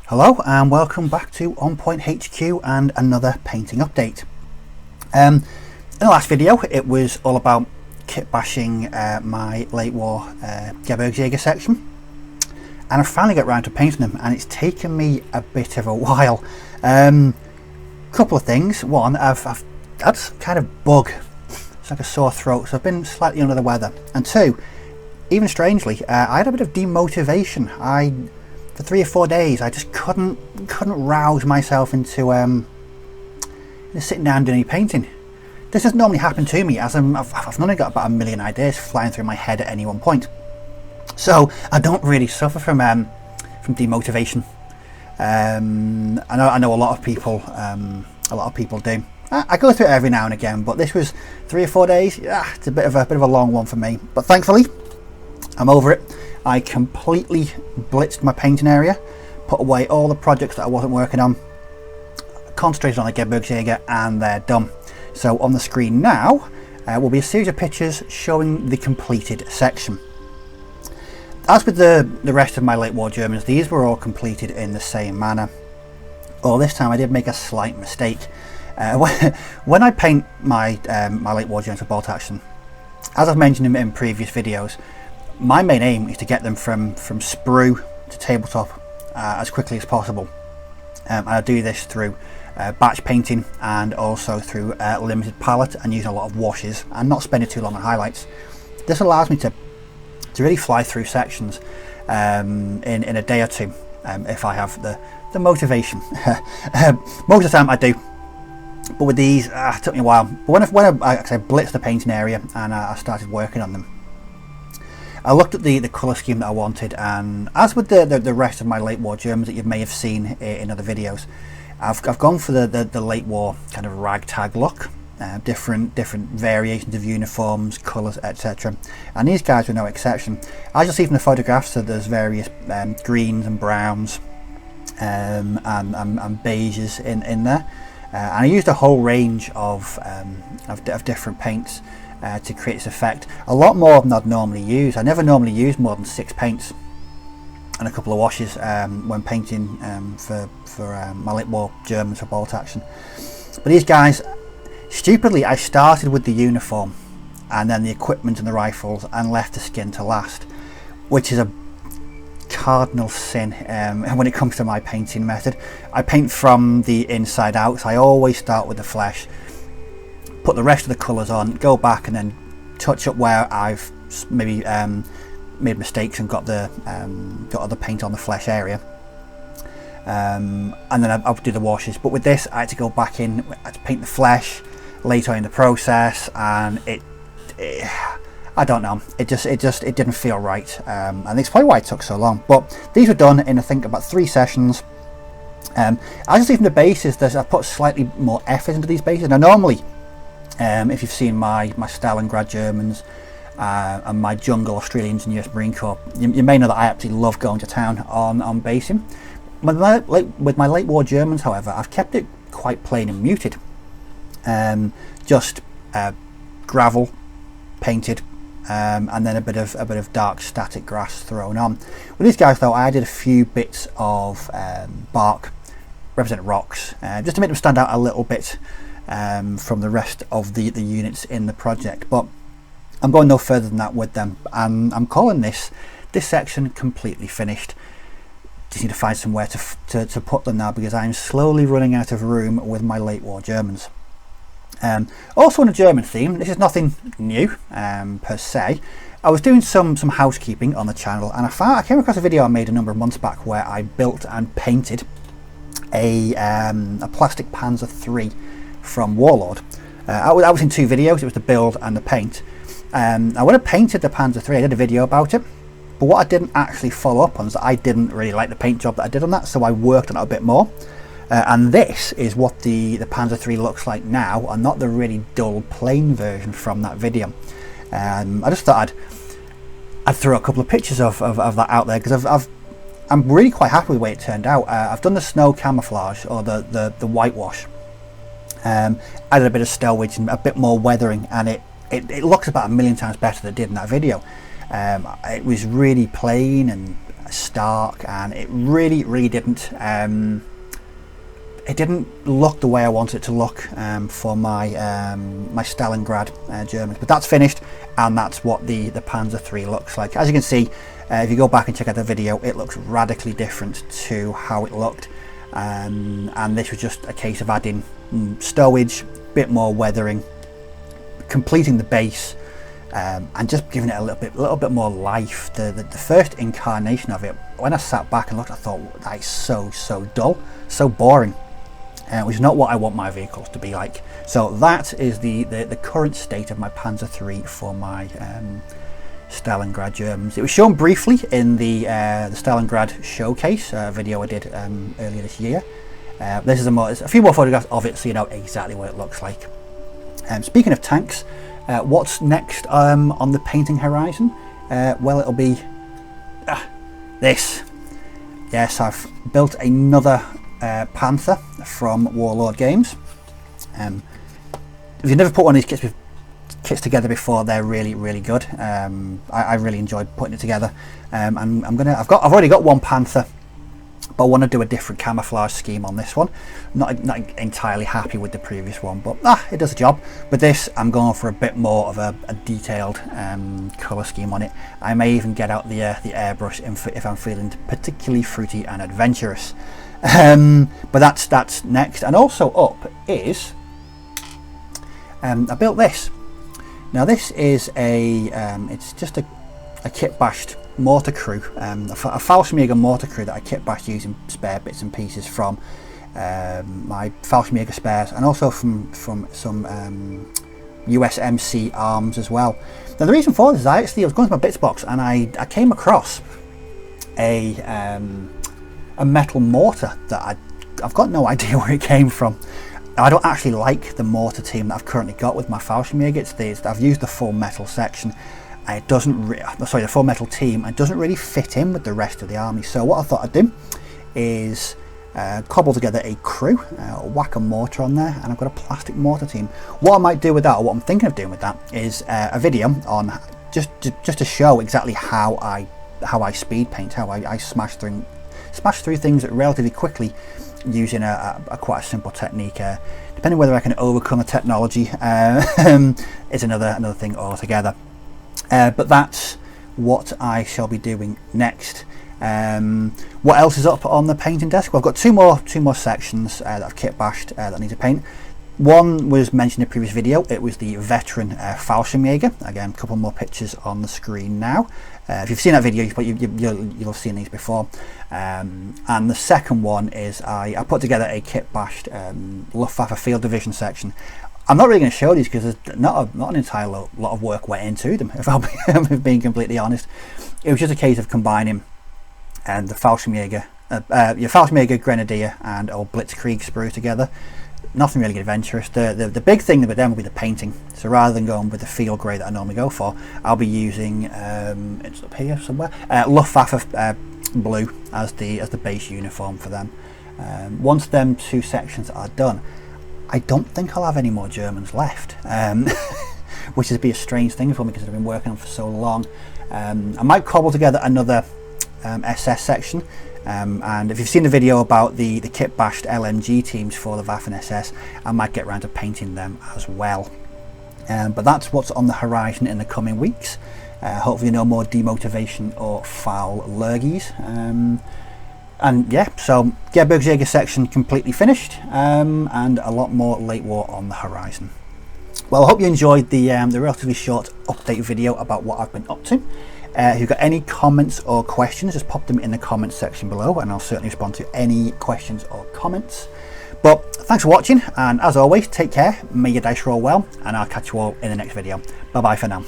Hello and welcome back to On Point HQ and another painting update. In the last video it was all about kit bashing my late war Gebirgsjager section, and I finally got round to painting them, and it's taken me a bit of a while. Couple of things. One, I've had some kind of bug, it's like a sore throat, so I've been slightly under the weather. And two, even strangely, I had a bit of demotivation. For 3 or 4 days I just couldn't rouse myself into sitting down and doing any painting. This doesn't normally happen to me, as I've normally got about a million ideas flying through my head at any one point, so I don't really suffer from demotivation. I know a lot of people do. I go through it every now and again, but this was 3 or 4 days. Yeah, it's a bit of a long one for me, but thankfully I'm over it. I completely blitzed my painting area, put away all the projects that I wasn't working on, concentrated on the Gebirgsjager, and they're done. So on the screen now will be a series of pictures showing the completed section. As with the rest of my late war Germans, these were all completed in the same manner. Well, this time I did make a slight mistake. When I paint my late war Germans for bolt action, as I've mentioned in previous videos, my main aim is to get them from sprue to tabletop as quickly as possible, and I do this through batch painting and also through limited palette and using a lot of washes and not spending too long on highlights. This allows me to really fly through sections in a day or two if I have the motivation. Most of the time I do, but with these it took me a while. But when I blitzed the painting area and I started working on them, I looked at the colour scheme that I wanted, and as with the rest of my late war Germans that you may have seen in other videos, I've gone for the late war kind of ragtag look, different variations of uniforms, colours, etc. And these guys were no exception. As you'll see from the photographs, so there's various greens and browns and beiges in there, and I used a whole range of different paints to create this effect. A lot more than I'd normally use. I never normally use more than 6 paints and a couple of washes when painting for my late war Germans for bolt action. But these guys, stupidly, I started with the uniform and then the equipment and the rifles and left the skin to last, which is a cardinal sin when it comes to my painting method. I paint from the inside out, so I always start with the flesh, put the rest of the colours on, go back and then touch up where I've maybe made mistakes and got other paint on the flesh area, and then I'll do the washes. But with this I had to go back in, I had to paint the flesh later in the process, and it I don't know, it didn't feel right, and it's probably why it took so long. But these were done in I think about 3 sessions. As you see from the bases, I put slightly more effort into these bases. Now normally, if you've seen my Stalingrad Germans and my jungle Australians in US Marine Corps, you may know that I absolutely love going to town on basing. With my late war Germans, however, I've kept it quite plain and muted. Just gravel painted, and then a bit of dark static grass thrown on. With these guys though, I added a few bits of bark, represent rocks, just to make them stand out a little bit from the rest of the units in the project. But I'm going no further than that with them, and I'm calling this section completely finished. Just need to find somewhere to put them now, because I'm slowly running out of room with my late war Germans. Also on a German theme, this is nothing new per se. I was doing some housekeeping on the channel, and I came across a video I made a number of months back where I built and painted a plastic Panzer III from Warlord. I was in 2 videos. It was the build and the paint. When I painted the Panzer III, I did a video about it, but what I didn't actually follow up on is that I didn't really like the paint job that I did on that, so I worked on it a bit more. And this is what the Panzer III looks like now, and not the really dull plain version from that video. I just thought I'd throw a couple of pictures of that out there, because I'm really quite happy with the way it turned out. I've done the snow camouflage, or the whitewash, added a bit of stowage and a bit more weathering, and it looks about a million times better than it did in that video. It was really plain and stark, and it really didn't it didn't look the way I wanted it to look for my my Stalingrad Germans. But that's finished, and that's what the Panzer III looks like. As you can see, if you go back and check out the video, it looks radically different to how it looked, and this was just a case of adding stowage, bit more weathering, completing the base, and just giving it a little bit more life. The first incarnation of it, when I sat back and looked, I thought, that is so dull, so boring, which is not what I want my vehicles to be like. So that is the current state of my Panzer III for my Stalingrad Germans. It was shown briefly in the Stalingrad showcase video I did earlier this year. This is a few more photographs of it, so you know exactly what it looks like. Speaking of tanks, what's next on the painting horizon? Well, it'll be this. Yes, I've built another Panther from Warlord Games. If you've never put one of these kits together before, they're really good. I really enjoyed putting it together. And I've already got one Panther, but I want to do a different camouflage scheme on this one. Not entirely happy with the previous one, but it does the job. But this, I'm going for a bit more of a detailed colour scheme on it. I may even get out the airbrush if I'm feeling particularly fruity and adventurous. But that's next. And also up is I built this. Now this is it's just a kit bashed mortar crew, a Fallschirmjager mortar crew that I kit bashed using spare bits and pieces from my Fallschirmjager spares, and also from some USMC arms as well. Now the reason for this is I was going to my bits box, and I came across a metal mortar that I've got no idea where it came from. I don't actually like the mortar team that I've currently got with my Fallschirmjager. I've used the full metal section. It doesn't the full metal team, and it doesn't really fit in with the rest of the army. So what I thought I'd do is cobble together a crew, whack a mortar on there, and I've got a plastic mortar team. What I might do with that, or what I'm thinking of doing with that, is a video on just to show exactly how I speed paint, how I smash through things relatively quickly using a quite a simple technique. Depending whether I can overcome the technology is another thing altogether. But that's what I shall be doing next. What else is up on the painting desk? Well, I've got two more sections that I've kit bashed that I need to paint. One was mentioned in the previous video. It was the veteran Fallschirmjager. Again, a couple more pictures on the screen now. If you've seen that video, you'll have seen these before. And the second one is I put together a kit bashed Luftwaffe Field Division section. I'm not really going to show these because there's not an entire lot of work went into them, if I'm being completely honest. It was just a case of combining the Fallschirmjager, your Fallschirmjager Grenadier and old Blitzkrieg sprue together. Nothing really adventurous. The big thing with them will be the painting. So rather than going with the field grey that I normally go for, I'll be using it's up here somewhere, Luftwaffe blue as the base uniform for them. Once them two sections are done, I don't think I'll have any more Germans left, which would be a strange thing for me because I've been working on for so long. I might cobble together another SS section. And if you've seen the video about the kit bashed LMG teams for the Waffen SS, I might get around to painting them as well. But that's what's on the horizon in the coming weeks. Hopefully no more demotivation or foul lurgies. And yeah, so Gebirgsjager section completely finished, and a lot more late war on the horizon. Well, I hope you enjoyed the relatively short update video about what I've been up to. If you've got any comments or questions, just pop them in the comments section below, and I'll certainly respond to any questions or comments. But thanks for watching, and as always, take care, may your dice roll well, and I'll catch you all in the next video. Bye bye for now.